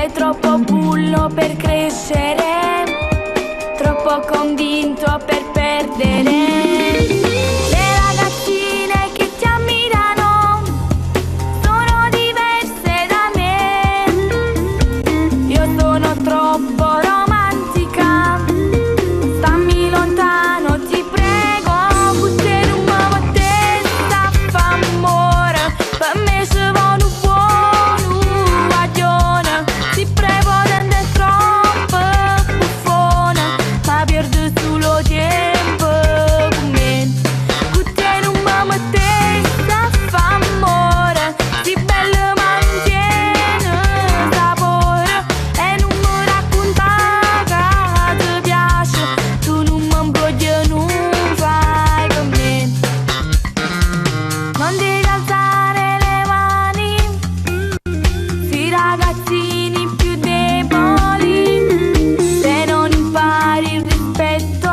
Sei troppo bullo per crescere, troppo convinto per perdere. Le ragazzine che ti ammirano sono diverse da me. Io sono troppo romantica, stammi lontano ti prego. Putere un mamma testa fa amore, per me se va un buono guaglione. Ti prego rende troppo buffone, ma perdo solo tempo con me. Putere un mamma testa fa amore, si bello mantiene sapore. E non mi racconta che ti piace, tu non mi imbroglio, non fai per me. Non devi alzare le mani sui ragazzini più deboli, se non impari il rispetto,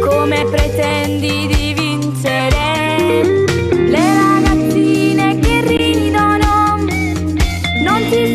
come pretendi di vincere? Le ragazzine che ridono non ti